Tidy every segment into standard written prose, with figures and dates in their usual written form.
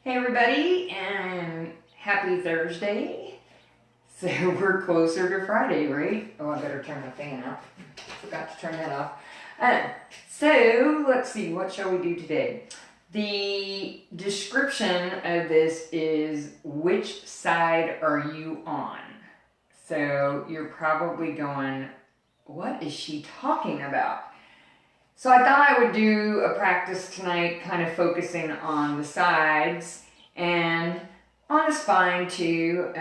Hey everybody, and happy Thursday. So we're closer to Friday, right? Oh, I better turn the fan off. Forgot to turn that off. So let's see, what shall we do today? The description of this is, which side are you on? So you're probably going, what is she talking about? So I thought I would do a practice tonight, kind of focusing on the sides and on the spine too.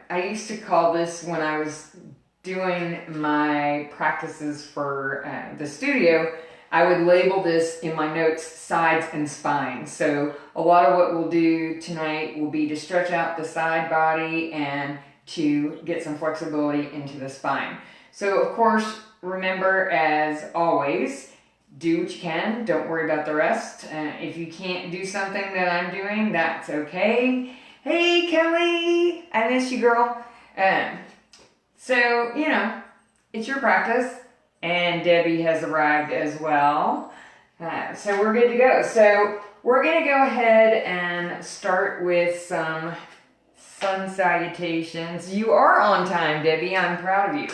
I used to call this, when I was doing my practices for the studio, I would label this in my notes, sides and spine. So a lot of what we'll do tonight will be to stretch out the side body and to get some flexibility into the spine. So of course, remember, as always, do what you can. Don't worry about the rest. If you can't do something that I'm doing, that's okay. Hey, Kelly, I miss you, girl. So, it's your practice, and Debbie has arrived as well. So we're good to go. So we're going to go ahead and start with some sun salutations. You are on time, Debbie. I'm proud of you.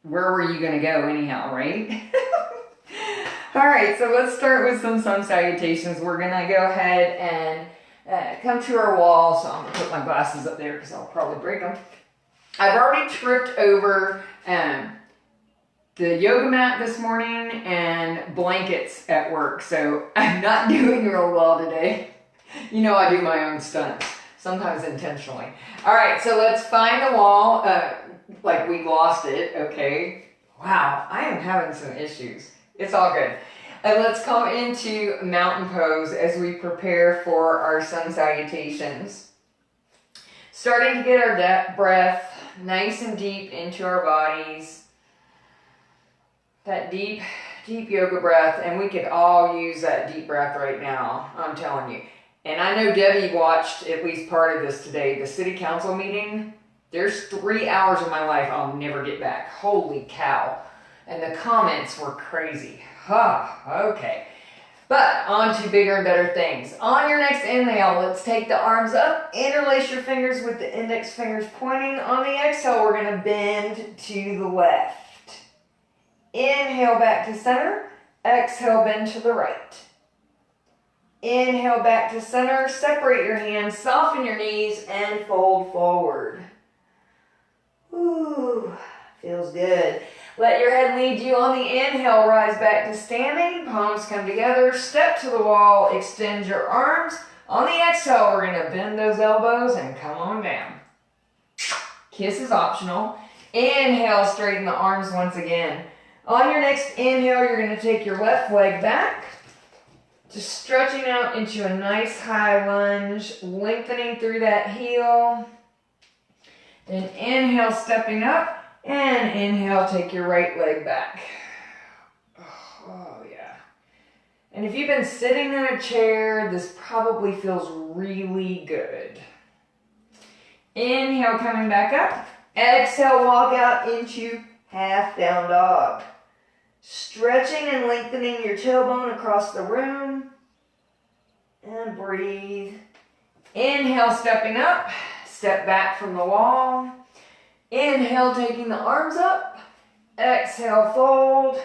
Where were you going to go anyhow, right? All right, so let's start with some sun salutations. We're going to go ahead and come to our wall. So I'm going to put my glasses up there because I'll probably break them. I've already tripped over the yoga mat this morning and blankets at work, so I'm not doing real well today. You know I do my own stunts, sometimes intentionally. All right, so let's find the wall. Like we lost it, okay? Wow, I am having some issues. It's all good. And let's come into mountain pose as we prepare for our sun salutations. Starting to get our breath nice and deep into our bodies. That deep, deep yoga breath, and we could all use that deep breath right now, I'm telling you. And I know Debbie watched at least part of this today, the city council meeting. There's 3 hours of my life I'll never get back. Holy cow. And the comments were crazy. Okay. But on to bigger and better things. On your next inhale, let's take the arms up. Interlace your fingers with the index fingers pointing. On the exhale, we're going to bend to the left. Inhale back to center. Exhale, bend to the right. Inhale back to center. Separate your hands. Soften your knees and fold forward. Ooh, feels good. Let your head lead you. On the inhale, rise back to standing. Palms come together. Step to the wall. Extend your arms. On the exhale, we're going to bend those elbows and come on down. Kiss is optional. Inhale, straighten the arms once again. On your next inhale, you're going to take your left leg back. Just stretching out into a nice high lunge. Lengthening through that heel. Then inhale, stepping up, and inhale, take your right leg back. Oh, yeah. And if you've been sitting in a chair, this probably feels really good. Inhale, coming back up. Exhale, walk out into half down dog. Stretching and lengthening your tailbone across the room. And breathe. Inhale, stepping up. Step back from the wall. Inhale, taking the arms up. Exhale, fold.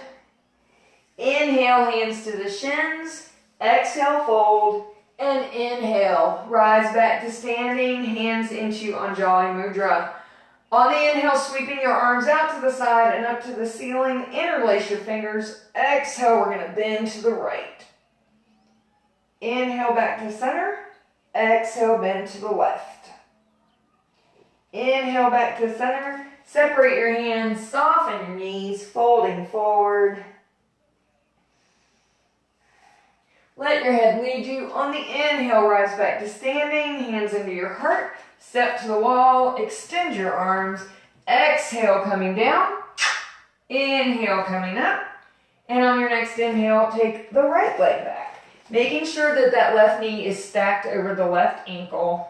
Inhale, hands to the shins. Exhale, fold. And inhale, rise back to standing. Hands into Anjali Mudra. On the inhale, sweeping your arms out to the side and up to the ceiling. Interlace your fingers. Exhale, we're going to bend to the right. Inhale, back to center. Exhale, bend to the left. Inhale back to center. Separate your hands. Soften your knees. Folding forward. Let your head lead you. On the inhale, rise back to standing. Hands into your heart. Step to the wall. Extend your arms. Exhale, coming down. Inhale, coming up. And on your next inhale, take the right leg back. Making sure that that left knee is stacked over the left ankle.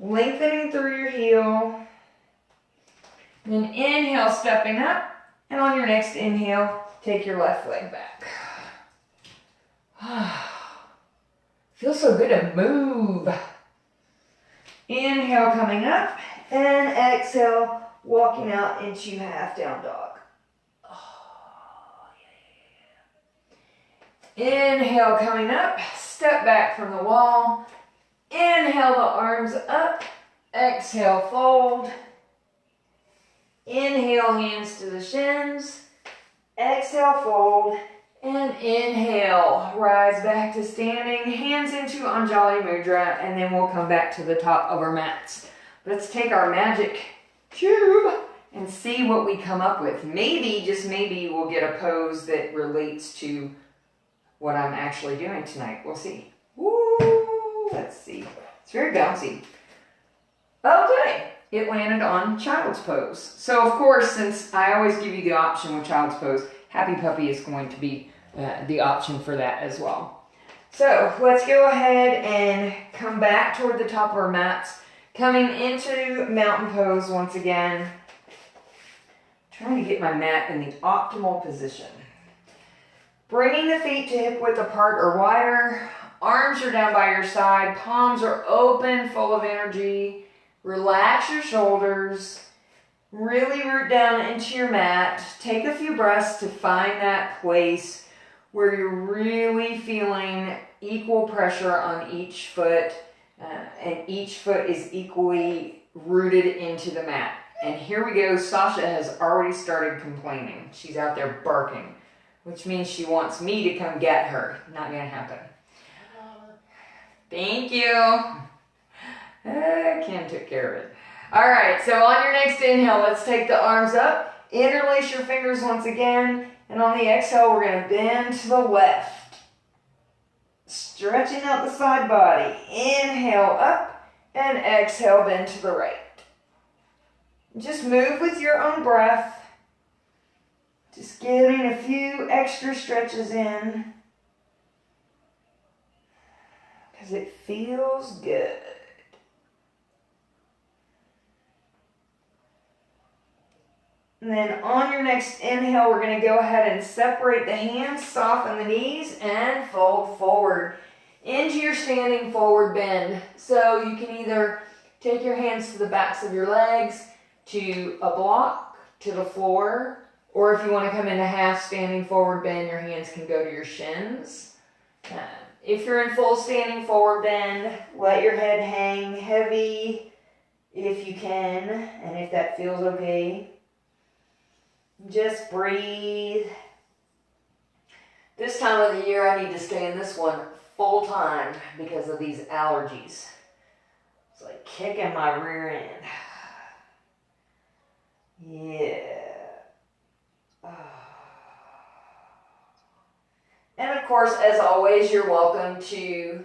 Lengthening through your heel. Then inhale, stepping up. And on your next inhale, take your left leg back. Feels so good to move. Inhale, coming up, and exhale, walking out into half down dog. Oh, yeah. Inhale, coming up, step back from the wall. Inhale the arms up, exhale, fold. Inhale, hands to the shins. Exhale, fold. And inhale, rise back to standing, hands into Anjali Mudra, and then we'll come back to the top of our mats. Let's take our magic cube and see what we come up with. Maybe, just maybe, we'll get a pose that relates to what I'm actually doing tonight. We'll see. Woo! Let's see. It's very bouncy. Okay, it landed on child's pose. So of course, since I always give you the option with child's pose, Happy Puppy is going to be the option for that as well. So let's go ahead and come back toward the top of our mats. Coming into mountain pose once again. Trying to get my mat in the optimal position. Bringing the feet to hip width apart or wider. Arms are down by your side. Palms are open, full of energy. Relax your shoulders. Really root down into your mat. Take a few breaths to find that place where you're really feeling equal pressure on each foot, and each foot is equally rooted into the mat. And here we go. Sasha has already started complaining. She's out there barking, which means she wants me to come get her. Not gonna happen. Thank you. Kim took care of it. All right, so on your next inhale, let's take the arms up, interlace your fingers once again, and on the exhale, we're going to bend to the left. Stretching out the side body. Inhale up, and exhale, bend to the right. Just move with your own breath. Just getting a few extra stretches in, because it feels good. And then on your next inhale, we're going to go ahead and separate the hands, soften the knees, and fold forward into your standing forward bend. So you can either take your hands to the backs of your legs, to a block, to the floor, or if you want to come into half standing forward bend, your hands can go to your shins. If you're in full standing forward bend, let your head hang heavy if you can, and if that feels okay. Just breathe. This time of the year, I need to stay in this one full time because of these allergies. It's like kicking my rear end. Yeah. And of course, as always, you're welcome to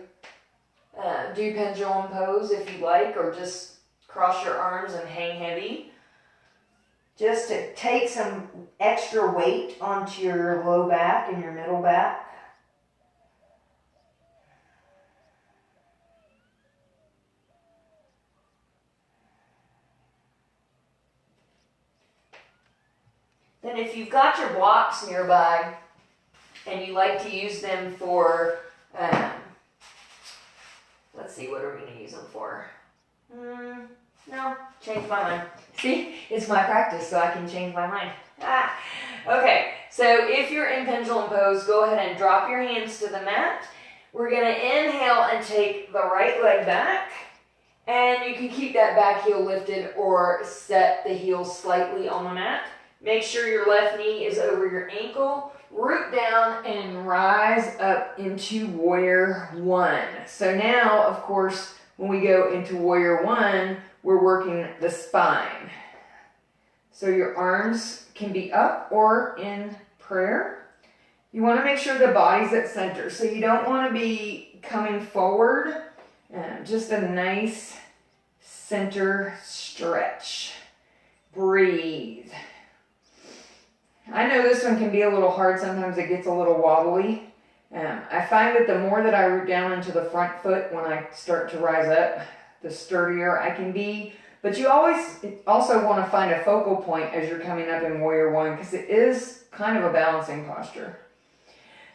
do pendulum pose if you like, or just cross your arms and hang heavy. Just to take some extra weight onto your low back and your middle back. Then if you've got your blocks nearby and you like to use them for, let's see, what are we going to use them for? No, change my mind. See, it's my practice, so I can change my mind. Okay, so if you're in pendulum pose, go ahead and drop your hands to the mat. We're going to inhale and take the right leg back. And you can keep that back heel lifted or set the heels slightly on the mat. Make sure your left knee is over your ankle. Root down and rise up into Warrior One. So now, of course, when we go into Warrior One, we're working the spine. So your arms can be up or in prayer. You want to make sure the body's at center. So you don't want to be coming forward. Just a nice center stretch. Breathe. I know this one can be a little hard. Sometimes it gets a little wobbly. I find that the more that I root down into the front foot when I start to rise up, the sturdier I can be. But you always also want to find a focal point as you're coming up in Warrior One, because it is kind of a balancing posture.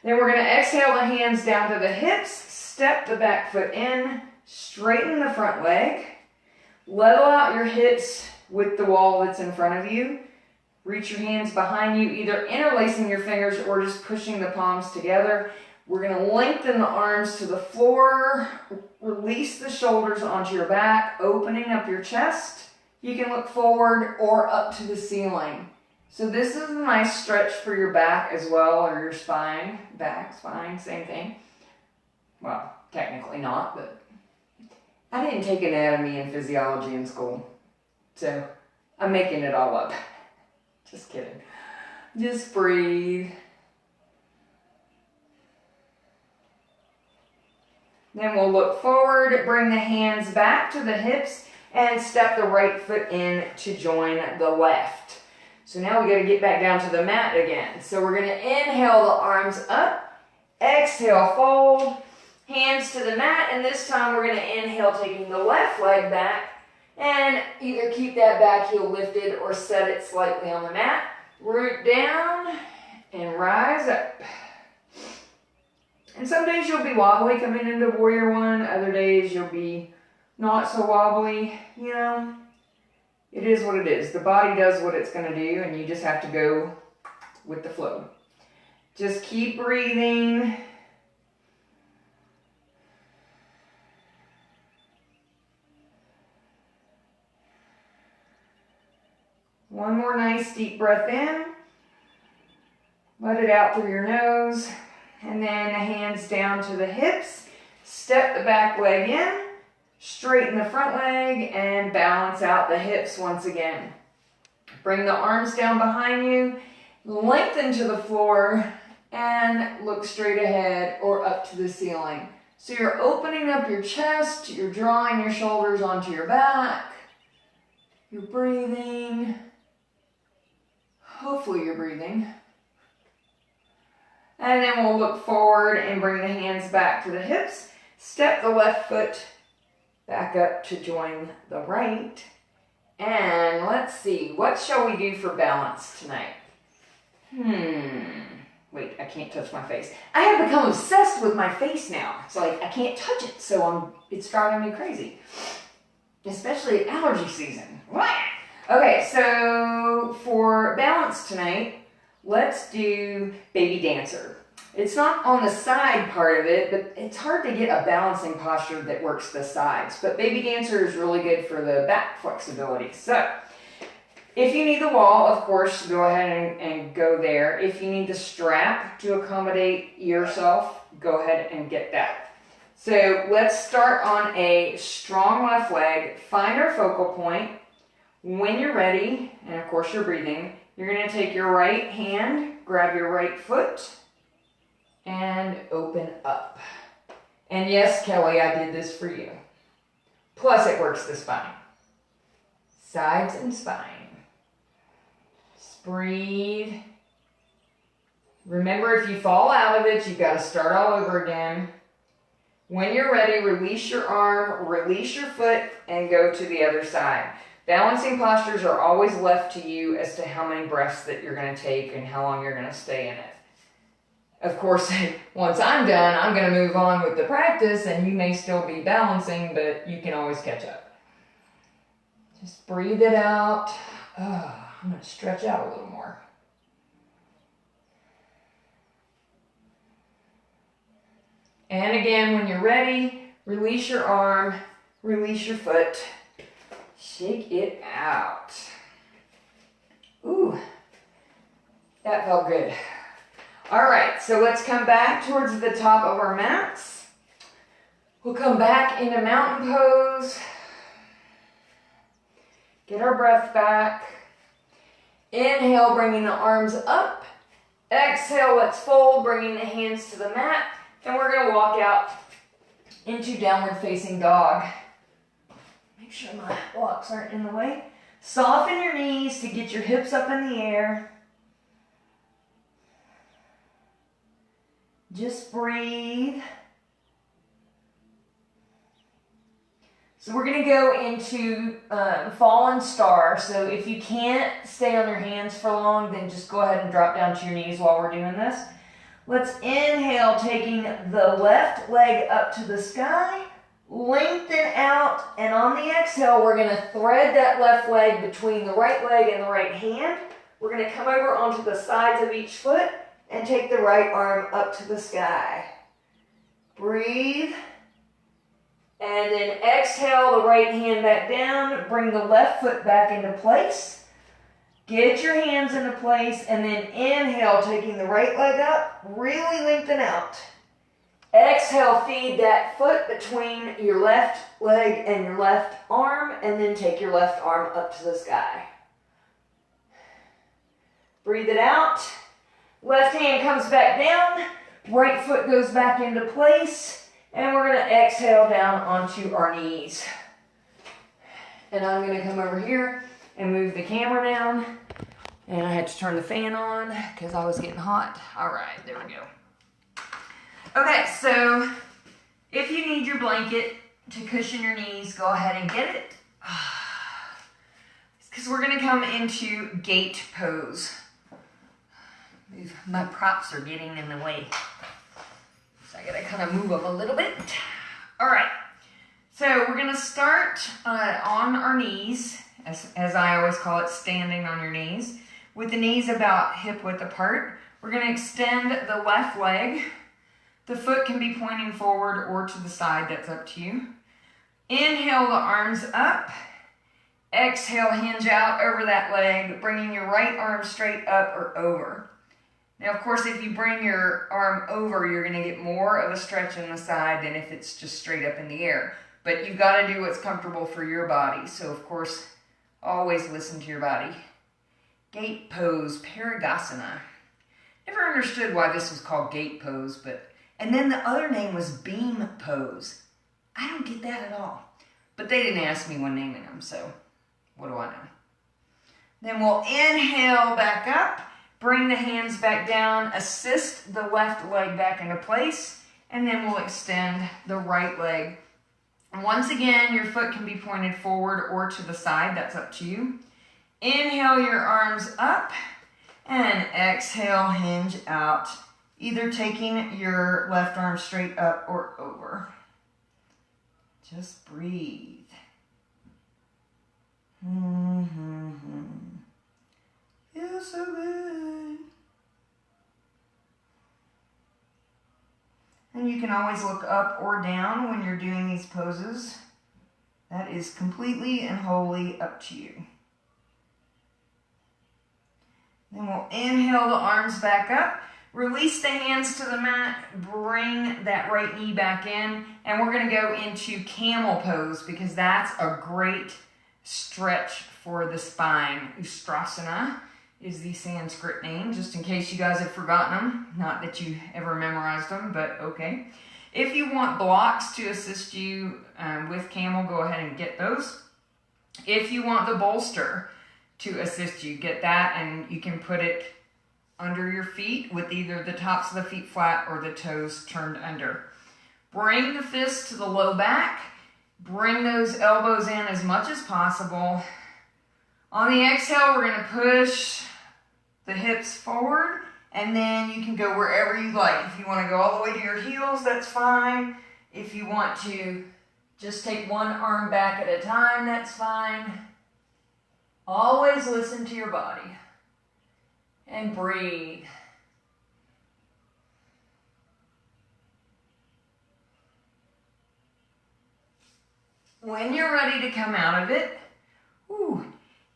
Then we're going to exhale the hands down to the hips, step the back foot in, straighten the front leg, level out your hips with the wall that's in front of you. Reach your hands behind you, either interlacing your fingers or just pushing the palms together. We're going to lengthen the arms to the floor, release the shoulders onto your back, opening up your chest. You can look forward or up to the ceiling. So this is a nice stretch for your back as well, or your spine. Back, spine, same thing. Well, technically not, but I didn't take anatomy and physiology in school, so I'm making it all up. Just kidding. Just breathe. Then we'll look forward, bring the hands back to the hips, and step the right foot in to join the left. So now we got to get back down to the mat again. So we're going to inhale the arms up, exhale, fold, hands to the mat, and this time we're going to inhale, taking the left leg back, and either keep that back heel lifted or set it slightly on the mat. Root down and rise up. And some days you'll be wobbly coming into Warrior One. Other days you'll be not so wobbly. You know, it is what it is. The body does what it's going to do, and you just have to go with the flow. Just keep breathing. One more nice deep breath in. Let it out through your nose. And then hands down to the hips. Step the back leg in. Straighten the front leg and balance out the hips once again. Bring the arms down behind you. Lengthen to the floor and look straight ahead or up to the ceiling. So you're opening up your chest. You're drawing your shoulders onto your back. You're breathing. Hopefully you're breathing. And then we'll look forward and bring the hands back to the hips. Step the left foot back up to join the right. And let's see, what shall we do for balance tonight? Wait, I can't touch my face. I have become obsessed with my face now. It's like I can't touch it, so it's driving me crazy. Especially allergy season. What? Okay, so for balance tonight, let's do Baby Dancer. It's not on the side part of it, but it's hard to get a balancing posture that works the sides. But Baby Dancer is really good for the back flexibility. So, if you need the wall, of course, go ahead and go there. If you need the strap to accommodate yourself, go ahead and get that. So, let's start on a strong left leg. Find our focal point. When you're ready, and of course you're breathing, you're going to take your right hand, grab your right foot, and open up. And yes, Kelly, I did this for you. Plus it works the spine. Sides and spine. Just breathe. Remember, if you fall out of it, you've got to start all over again. When you're ready, release your arm, release your foot, and go to the other side. Balancing postures are always left to you as to how many breaths that you're going to take and how long you're going to stay in it. Of course, once I'm done, I'm going to move on with the practice, and you may still be balancing, but you can always catch up. Just breathe it out. I'm going to stretch out a little more. And again, when you're ready, release your arm, release your foot. Shake it out. Ooh, that felt good. All right, so let's come back towards the top of our mats. We'll come back into mountain pose. Get our breath back. Inhale, bringing the arms up. Exhale, let's fold, bringing the hands to the mat. And we're going to walk out into downward facing dog. Make sure my blocks aren't in the way. Soften your knees to get your hips up in the air. Just breathe. So we're going to go into fallen star. So if you can't stay on your hands for long, then just go ahead and drop down to your knees while we're doing this. Let's inhale, taking the left leg up to the sky, lengthen out, and on the exhale, we're going to thread that left leg between the right leg and the right hand. We're going to come over onto the sides of each foot and take the right arm up to the sky. Breathe. And then exhale the right hand back down. Bring the left foot back into place. Get your hands into place and then inhale, taking the right leg up, really lengthen out. Exhale, feed that foot between your left leg and your left arm, and then take your left arm up to the sky. Breathe it out. Left hand comes back down, right foot goes back into place, and we're going to exhale down onto our knees. And I'm going to come over here and move the camera down. And I had to turn the fan on because I was getting hot. All right, there we go. Okay, so if you need your blanket to cushion your knees, go ahead and get it. Because we're going to come into gate pose. My props are getting in the way. So I got to kind of move them a little bit. All right, so we're going to start on our knees, as I always call it, standing on your knees, with the knees about hip width apart. We're going to extend the left leg. The foot can be pointing forward or to the side, that's up to you. Inhale the arms up. Exhale, hinge out over that leg, bringing your right arm straight up or over. Now, of course, if you bring your arm over, you're going to get more of a stretch in the side than if it's just straight up in the air. But you've got to do what's comfortable for your body. So, of course, always listen to your body. Gate pose, Parigasana. Never understood why this was called gate pose, and then the other name was beam pose. I don't get that at all. But they didn't ask me when naming them, so what do I know? Then we'll inhale back up. Bring the hands back down, assist the left leg back into place, and then we'll extend the right leg. And once again, your foot can be pointed forward or to the side, that's up to you. Inhale your arms up, and exhale, hinge out, either taking your left arm straight up or over. Just breathe. Feels so good. And you can always look up or down when you're doing these poses. That is completely and wholly up to you. Then we'll inhale the arms back up. Release the hands to the mat. Bring that right knee back in. And we're going to go into camel pose because that's a great stretch for the spine. Ustrasana is the Sanskrit name, just in case you guys have forgotten them. Not that you ever memorized them, but okay. If you want blocks to assist you with camel, go ahead and get those. If you want the bolster to assist you, get that, and you can put it under your feet with either the tops of the feet flat or the toes turned under. Bring the fists to the low back. Bring those elbows in as much as possible. On the exhale, we're going to push the hips forward, and then you can go wherever you like. If you want to go all the way to your heels, that's fine. If you want to just take one arm back at a time, that's fine. Always listen to your body. And breathe. When you're ready to come out of it,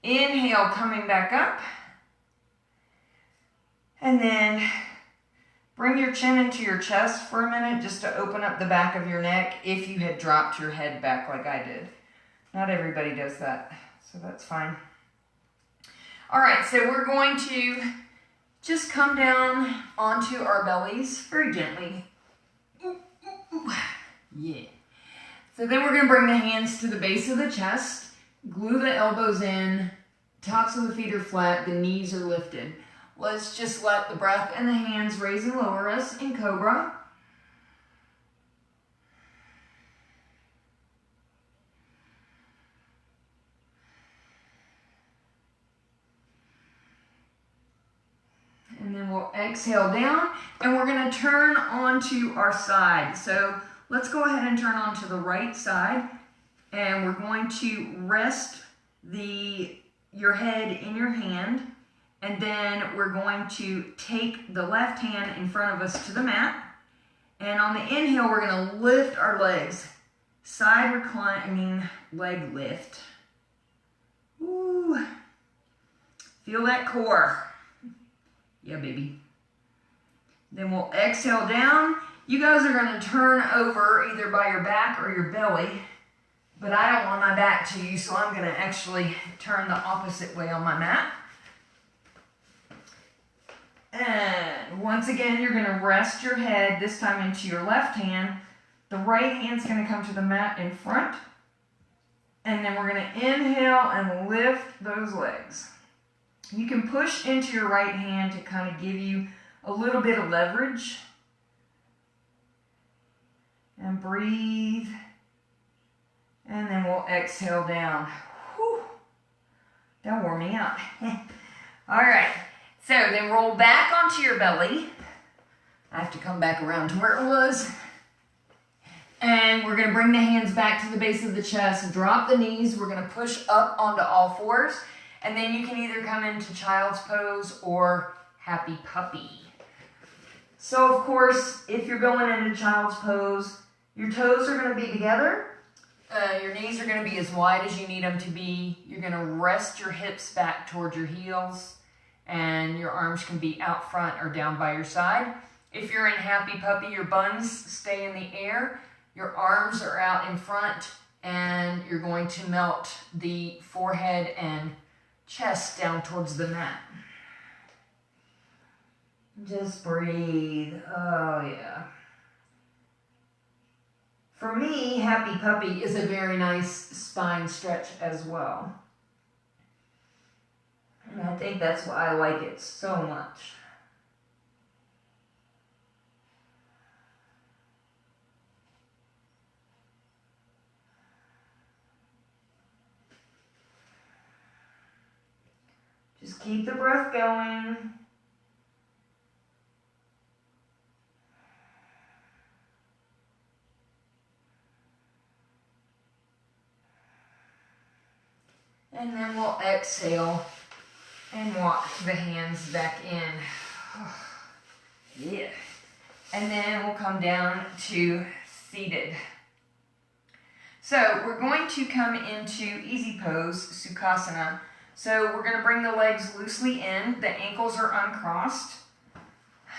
inhale, coming back up. And then bring your chin into your chest for a minute just to open up the back of your neck if you had dropped your head back like I did. Not everybody does that, so that's fine. All right, so we're going to just come down onto our bellies very gently. Yeah. So then we're going to bring the hands to the base of the chest, glue the elbows in, tops of the feet are flat, the knees are lifted. Let's just let the breath and the hands raise and lower us in Cobra. And then we'll exhale down, and we're gonna turn onto our side. So let's go ahead and turn onto the right side, and we're going to rest your head in your hand, and then we're going to take the left hand in front of us to the mat, and on the inhale, we're gonna lift our legs. Side reclining leg lift. Ooh. Feel that core. Yeah, baby. Then we'll exhale down. You guys are gonna turn over either by your back or your belly, but I don't want my back to you, so I'm gonna actually turn the opposite way on my mat. And once again, you're gonna rest your head, this time into your left hand. The right hand's gonna come to the mat in front. And then we're gonna inhale and lift those legs. You can push into your right hand to kind of give you a little bit of leverage. And breathe. And then we'll exhale down. Whew. That wore me out. All right. So then roll back onto your belly. I have to come back around to where it was. And we're gonna bring the hands back to the base of the chest, drop the knees. We're gonna push up onto all fours. And then you can either come into child's pose or happy puppy. So of course, if you're going into child's pose, your toes are gonna be together. Your knees are gonna be as wide as you need them to be. You're gonna rest your hips back towards your heels, and your arms can be out front or down by your side. If you're in happy puppy, your buns stay in the air. Your arms are out in front, and you're going to melt the forehead and chest down towards the mat. Just breathe. Oh, yeah. For me, happy puppy is a very nice spine stretch as well. And I think that's why I like it so much. Just keep the breath going. And then we'll exhale and walk the hands back in. Yeah. And then we'll come down to seated. So we're going to come into easy pose, Sukhasana. So we're going to bring the legs loosely in. The ankles are uncrossed.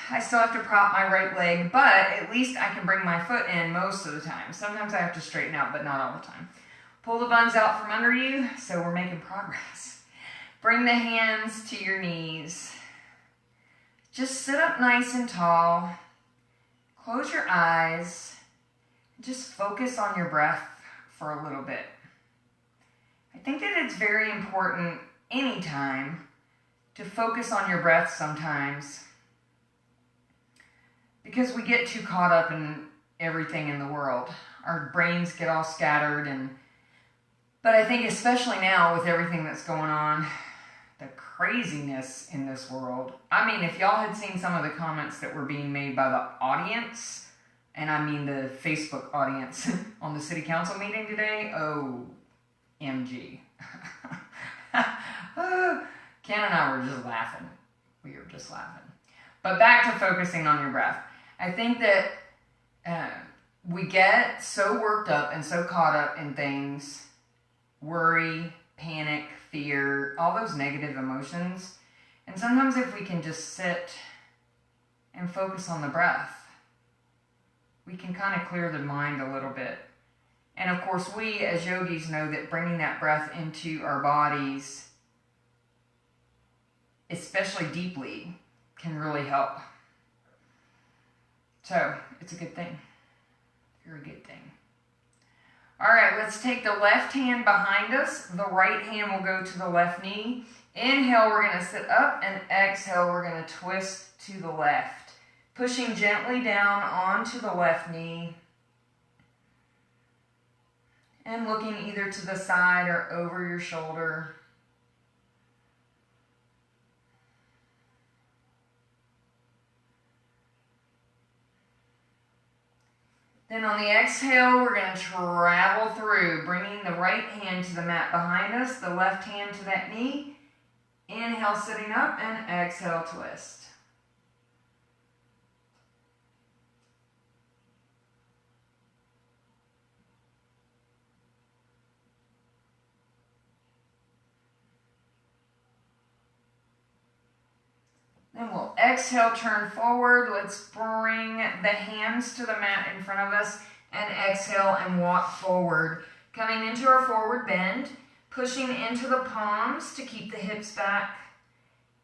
I still have to prop my right leg, but at least I can bring my foot in most of the time. Sometimes I have to straighten out, but not all the time. Pull the buns out from under you, so we're making progress. Bring the hands to your knees. Just sit up nice and tall. Close your eyes. Just focus on your breath for a little bit. I think that it's very important anytime to focus on your breath sometimes, because we get too caught up in everything in the world. Our brains get all scattered, but I think especially now with everything that's going on, the craziness in this world. I mean, if y'all had seen some of the comments that were being made by the audience, and I mean the Facebook audience on the city council meeting today, OMG. Ken and I were just laughing. We were just laughing. But back to focusing on your breath. I think that we get so worked up and so caught up in things, worry, panic, fear, all those negative emotions. And sometimes if we can just sit and focus on the breath, we can kind of clear the mind a little bit. And of course, we as yogis know that bringing that breath into our bodies, especially deeply, can really help. So it's a good thing. Very good thing. All right, let's take the left hand behind us. The right hand will go to the left knee. Inhale, we're going to sit up, and exhale, we're going to twist to the left. Pushing gently down onto the left knee. And looking either to the side or over your shoulder. Then on the exhale, we're going to travel through, bringing the right hand to the mat behind us, the left hand to that knee. Inhale, sitting up, and exhale, twist. Then we'll exhale, turn forward. Let's bring the hands to the mat in front of us and exhale and walk forward. Coming into our forward bend, pushing into the palms to keep the hips back,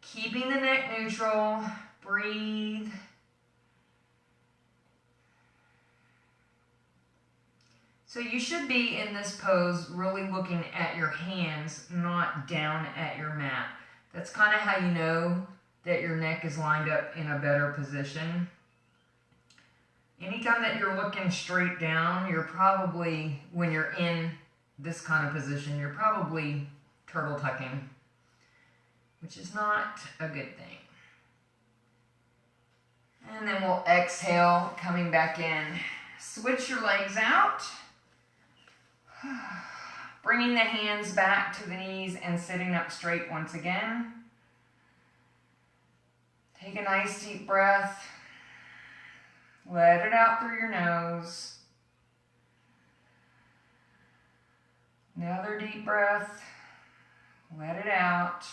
keeping the neck neutral. Breathe. So you should be in this pose really looking at your hands, not down at your mat. That's kind of how you know that your neck is lined up in a better position. Anytime that you're looking straight down, you're probably, when you're in this kind of position, you're probably turtle tucking, which is not a good thing. And then we'll exhale, coming back in. Switch your legs out. Bringing the hands back to the knees and sitting up straight once again. Take a nice deep breath. Let it out through your nose. Another deep breath. Let it out.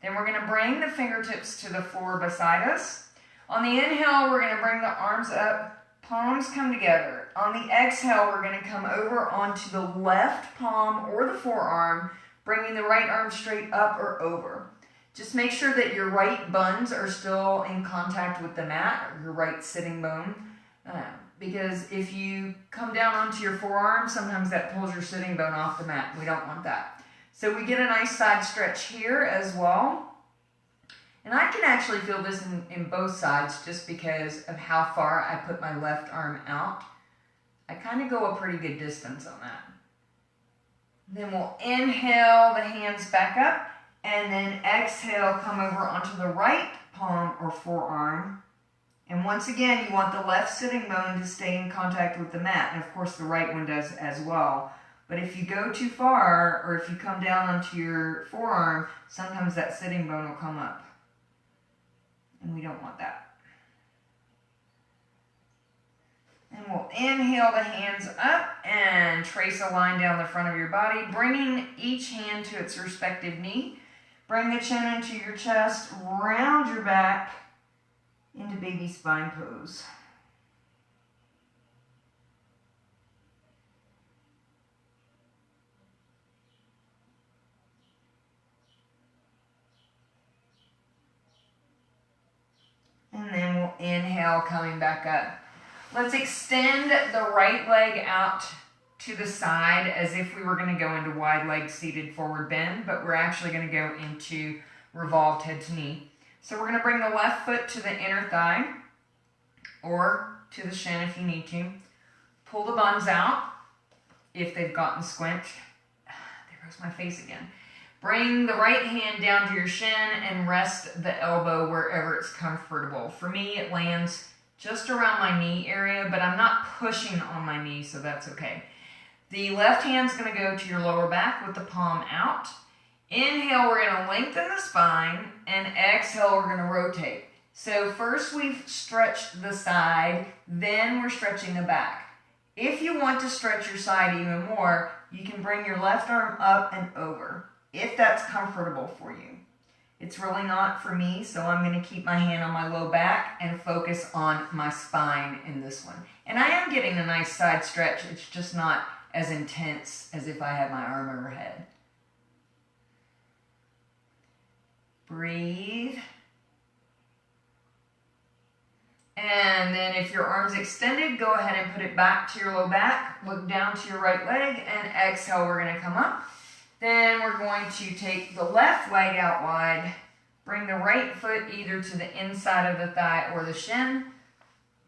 Then we're going to bring the fingertips to the floor beside us. On the inhale, we're going to bring the arms up. Palms come together. On the exhale, we're going to come over onto the left palm or the forearm, bringing the right arm straight up or over. Just make sure that your right buns are still in contact with the mat, or your right sitting bone, because if you come down onto your forearm, sometimes that pulls your sitting bone off the mat. We don't want that. So we get a nice side stretch here as well. And I can actually feel this in both sides just because of how far I put my left arm out. I kind of go a pretty good distance on that. Then we'll inhale the hands back up. And then exhale, come over onto the right palm or forearm. And once again, you want the left sitting bone to stay in contact with the mat. And of course, the right one does as well. But if you go too far, or if you come down onto your forearm, sometimes that sitting bone will come up. And we don't want that. And we'll inhale the hands up and trace a line down the front of your body, bringing each hand to its respective knee. Bring the chin into your chest, round your back into baby spine pose. And then we'll inhale, coming back up. Let's extend the right leg out to the side as if we were going to go into wide leg seated forward bend, but we're actually going to go into revolved head to knee. So we're going to bring the left foot to the inner thigh or to the shin if you need to. Pull the buns out if they've gotten squinched. There goes my face again. Bring the right hand down to your shin and rest the elbow wherever it's comfortable. For me, it lands just around my knee area, but I'm not pushing on my knee, so that's okay. The left hand's going to go to your lower back with the palm out. Inhale, we're going to lengthen the spine, and exhale, we're going to rotate. So first we've stretched the side, then we're stretching the back. If you want to stretch your side even more, you can bring your left arm up and over, if that's comfortable for you. It's really not for me, so I'm going to keep my hand on my low back and focus on my spine in this one. And I am getting a nice side stretch, it's just not as intense as if I had my arm overhead. Breathe. And then if your arm's extended, go ahead and put it back to your low back. Look down to your right leg and exhale, we're going to come up. Then we're going to take the left leg out wide. Bring the right foot either to the inside of the thigh or the shin.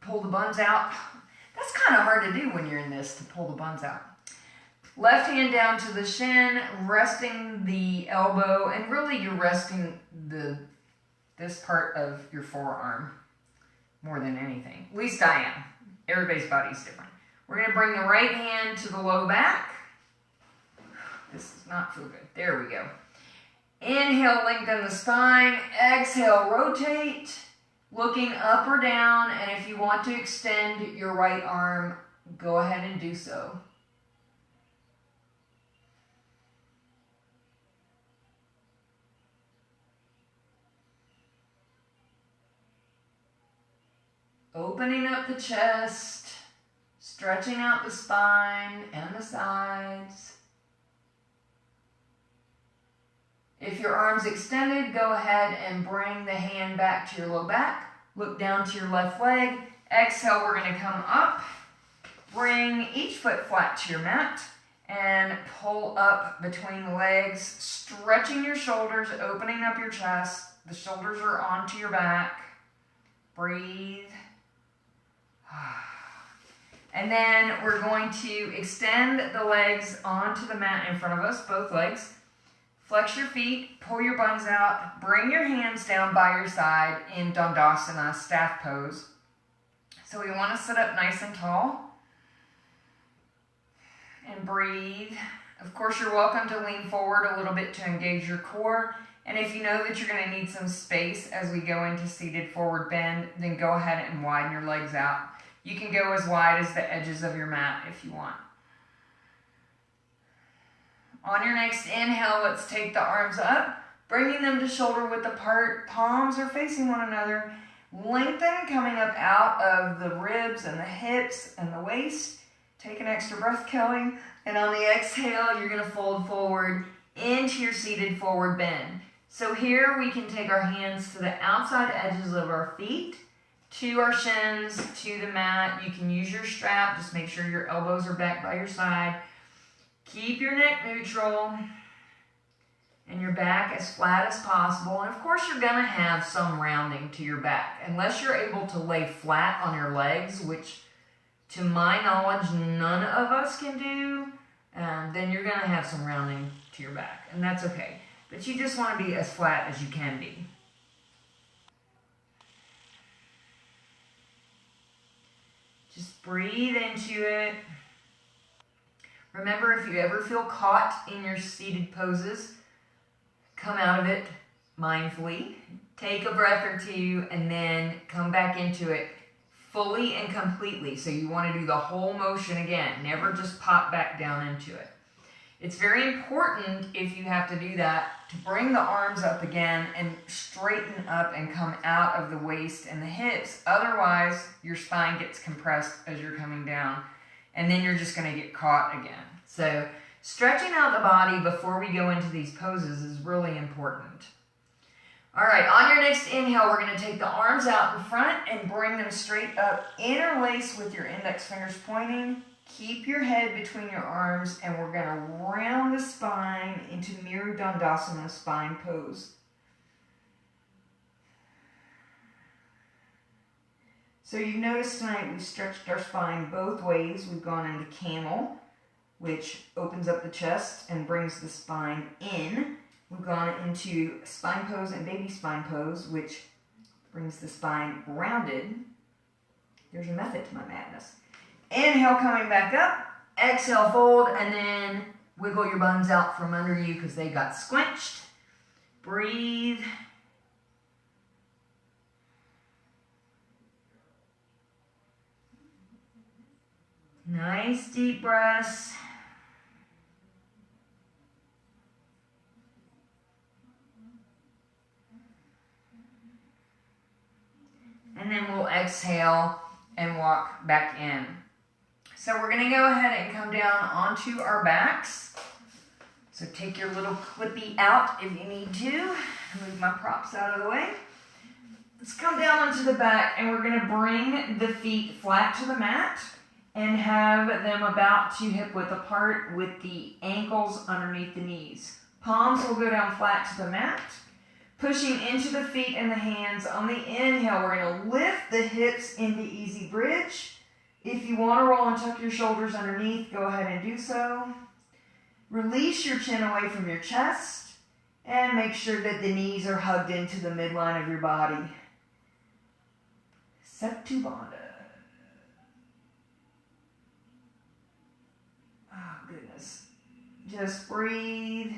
Pull the buns out. That's kind of hard to do when you're in this, to pull the buns out. Left hand down to the shin, resting the elbow, and really you're resting this part of your forearm more than anything. At least I am. Everybody's body's different. We're going to bring the right hand to the low back. This does not feel good. There we go. Inhale, lengthen the spine. Exhale, rotate, looking up or down. And if you want to extend your right arm, go ahead and do so. Opening up the chest, stretching out the spine and the sides. If your arm's extended, go ahead and bring the hand back to your low back. Look down to your left leg. Exhale, we're going to come up. Bring each foot flat to your mat and pull up between the legs, stretching your shoulders, opening up your chest. The shoulders are onto your back. Breathe. And then we're going to extend the legs onto the mat in front of us, both legs. Flex your feet, pull your buns out, bring your hands down by your side in Dandasana, staff pose. So we want to sit up nice and tall and breathe. Of course, you're welcome to lean forward a little bit to engage your core. And if you know that you're going to need some space as we go into seated forward bend, then go ahead and widen your legs out. You can go as wide as the edges of your mat if you want. On your next inhale, let's take the arms up, bringing them to shoulder width apart. Palms are facing one another. Lengthen, coming up out of the ribs and the hips and the waist. Take an extra breath, Kelly. And on the exhale, you're going to fold forward into your seated forward bend. So here we can take our hands to the outside edges of our feet, to our shins, to the mat. You can use your strap. Just make sure your elbows are back by your side. Keep your neck neutral and your back as flat as possible. And of course, you're going to have some rounding to your back. Unless you're able to lay flat on your legs, which to my knowledge, none of us can do, then you're going to have some rounding to your back. And that's okay. But you just want to be as flat as you can be. Just breathe into it. Remember, if you ever feel caught in your seated poses, come out of it mindfully. Take a breath or two and then come back into it fully and completely. So you want to do the whole motion again. Never just pop back down into it. It's very important, if you have to do that, to bring the arms up again and straighten up and come out of the waist and the hips. Otherwise, your spine gets compressed as you're coming down, and then you're just going to get caught again. So stretching out the body before we go into these poses is really important. All right, on your next inhale, we're going to take the arms out in front and bring them straight up. Interlace with your index fingers pointing. Keep your head between your arms, and we're going to round the spine into Miru Dandasana spine pose. So you've noticed tonight we stretched our spine both ways. We've gone into camel, which opens up the chest and brings the spine in. We've gone into spine pose and baby spine pose, which brings the spine rounded. There's a method to my madness. Inhale, coming back up. Exhale, fold, and then wiggle your buns out from under you because they got squinched. Breathe. Nice deep breaths. And then we'll exhale and walk back in. So we're going to go ahead and come down onto our backs. So take your little clippy out if you need to. Move my props out of the way. Let's come down onto the back, and we're going to bring the feet flat to the mat and have them about to hip width apart with the ankles underneath the knees. Palms will go down flat to the mat. Pushing into the feet and the hands. On the inhale, we're going to lift the hips into easy bridge. If you want to roll and tuck your shoulders underneath, go ahead and do so. Release your chin away from your chest and make sure that the knees are hugged into the midline of your body. Setu Bandha. goodness. Just breathe.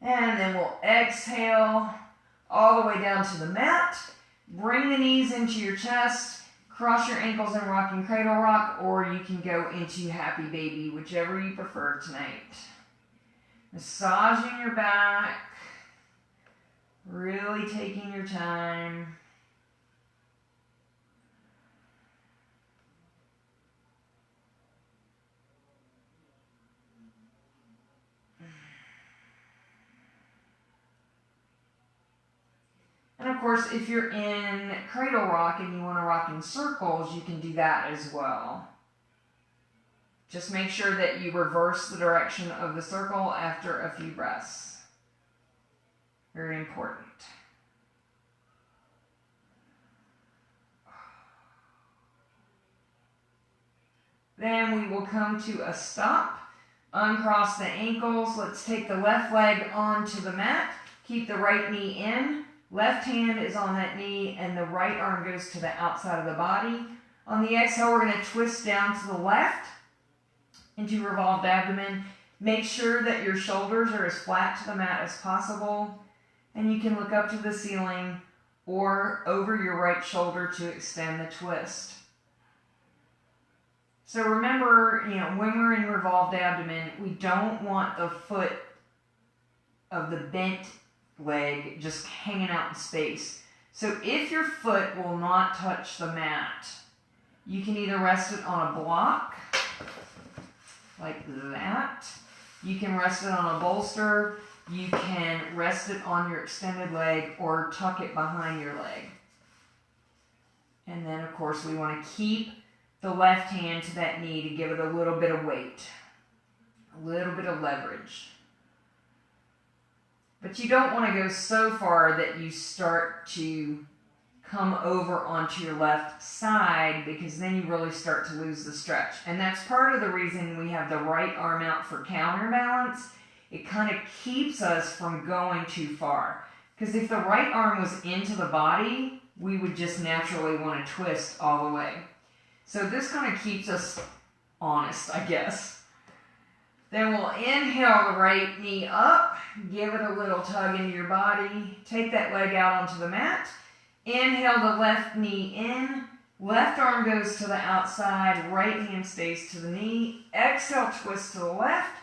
And then we'll exhale all the way down to the mat. Bring the knees into your chest. Cross your ankles in rocking cradle rock, or you can go into happy baby, whichever you prefer tonight. Massaging your back. Really taking your time. And of course, if you're in cradle rock and you want to rock in circles, you can do that as well. Just make sure that you reverse the direction of the circle after a few breaths. Very important. Then we will come to a stop. Uncross the ankles. Let's take the left leg onto the mat. Keep the right knee in. Left hand is on that knee and the right arm goes to the outside of the body. On the exhale, we're going to twist down to the left into revolved abdomen. Make sure that your shoulders are as flat to the mat as possible. And you can look up to the ceiling or over your right shoulder to extend the twist. So remember, when we're in revolved abdomen, we don't want the foot of the bent leg just hanging out in space. So if your foot will not touch the mat, you can either rest it on a block, like that. You can rest it on a bolster. You can rest it on your extended leg or tuck it behind your leg. And then, of course, we want to keep the left hand to that knee to give it a little bit of weight, a little bit of leverage. But you don't want to go so far that you start to come over onto your left side, because then you really start to lose the stretch. And that's part of the reason we have the right arm out for counterbalance. It kind of keeps us from going too far. Because if the right arm was into the body, we would just naturally want to twist all the way. So this kind of keeps us honest, I guess. Then we'll inhale the right knee up, give it a little tug into your body, take that leg out onto the mat. Inhale the left knee in, left arm goes to the outside, right hand stays to the knee. Exhale, twist to the left,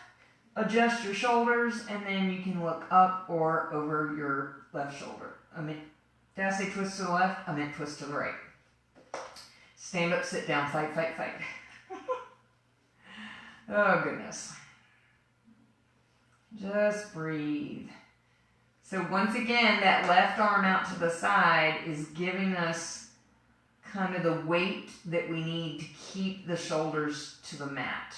adjust your shoulders, and then you can look up or over your left shoulder. Did I say twist to the left? I meant twist to the right. Stand up, sit down, fight, fight, fight. Oh, goodness. Just breathe. So once again, that left arm out to the side is giving us kind of the weight that we need to keep the shoulders to the mat.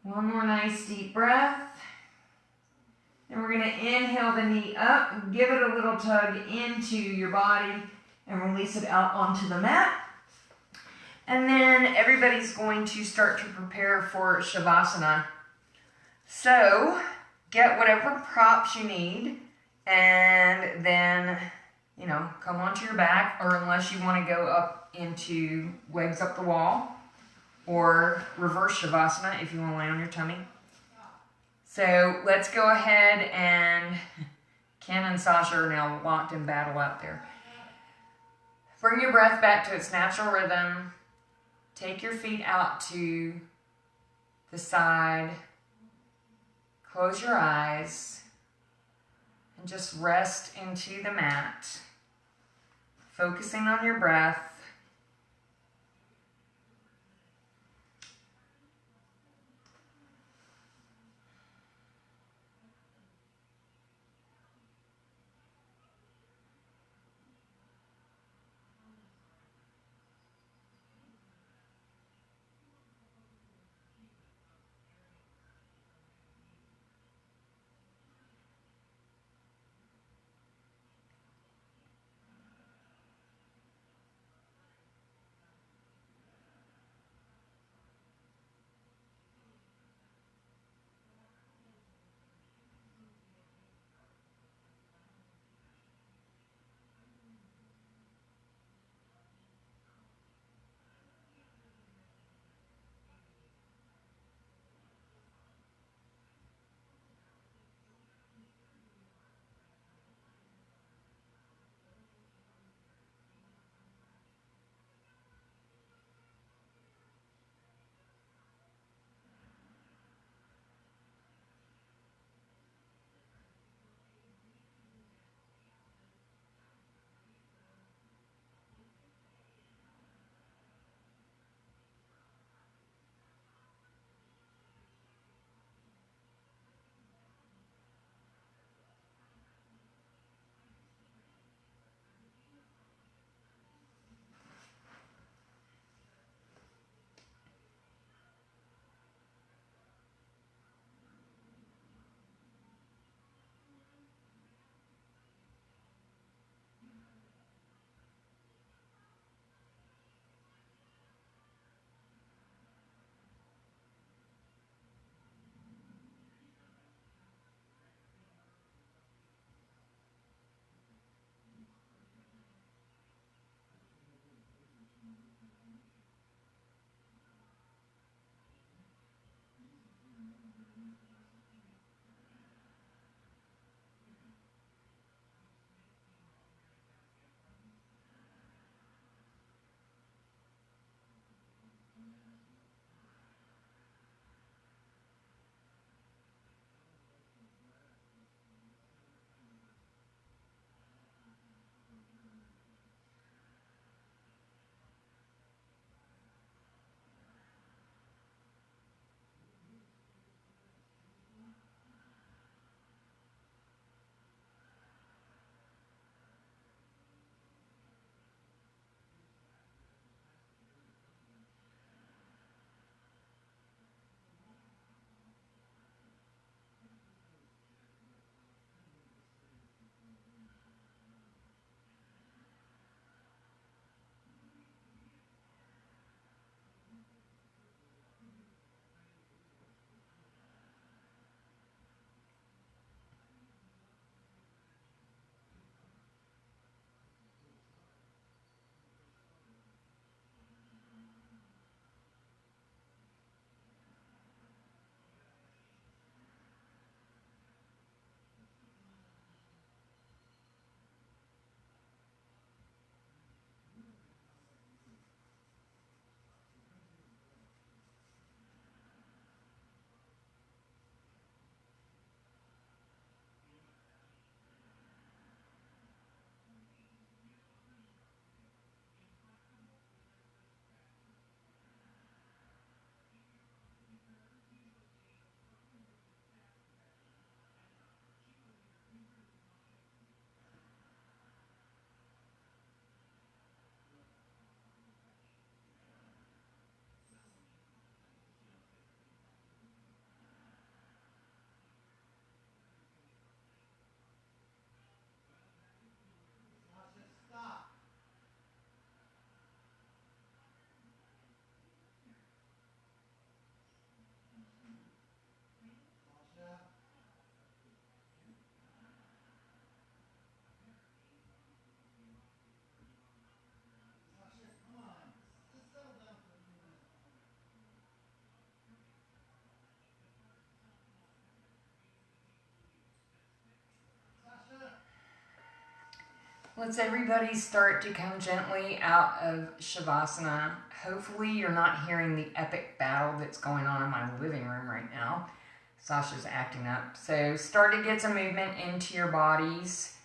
One more nice deep breath. And we're going to inhale the knee up, give it a little tug into your body, and release it out onto the mat. And then everybody's going to start to prepare for Shavasana. So get whatever props you need, and then, come onto your back, or unless you want to go up into legs up the wall, or reverse Shavasana if you want to lay on your tummy. So let's go ahead, and Ken and Sasha are now locked in battle out there. Bring your breath back to its natural rhythm. Take your feet out to the side. Close your eyes and just rest into the mat, focusing on your breath. Let's everybody start to come gently out of Shavasana. Hopefully you're not hearing the epic battle that's going on in my living room right now. Sasha's acting up. So start to get some movement into your bodies.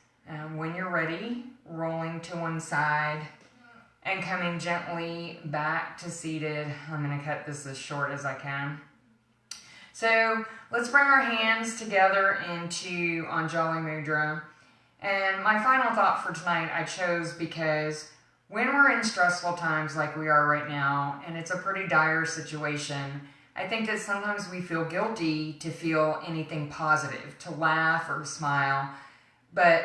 When you're ready, rolling to one side and coming gently back to seated. I'm going to cut this as short as I can. So let's bring our hands together into Anjali Mudra. And my final thought for tonight I chose because when we're in stressful times like we are right now, and it's a pretty dire situation, I think that sometimes we feel guilty to feel anything positive, to laugh or smile, but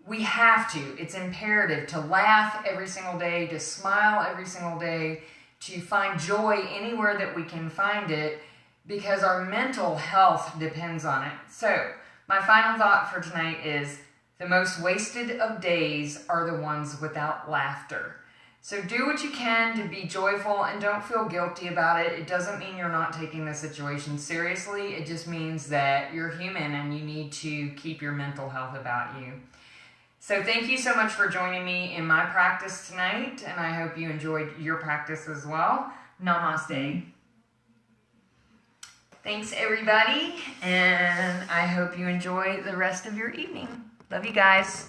we have to. It's imperative to laugh every single day, to smile every single day, to find joy anywhere that we can find it, because our mental health depends on it. So my final thought for tonight is the most wasted of days are the ones without laughter. So do what you can to be joyful and don't feel guilty about it. It doesn't mean you're not taking the situation seriously. It just means that you're human and you need to keep your mental health about you. So thank you so much for joining me in my practice tonight, and I hope you enjoyed your practice as well. Namaste. Thanks everybody, and I hope you enjoy the rest of your evening. Love you guys.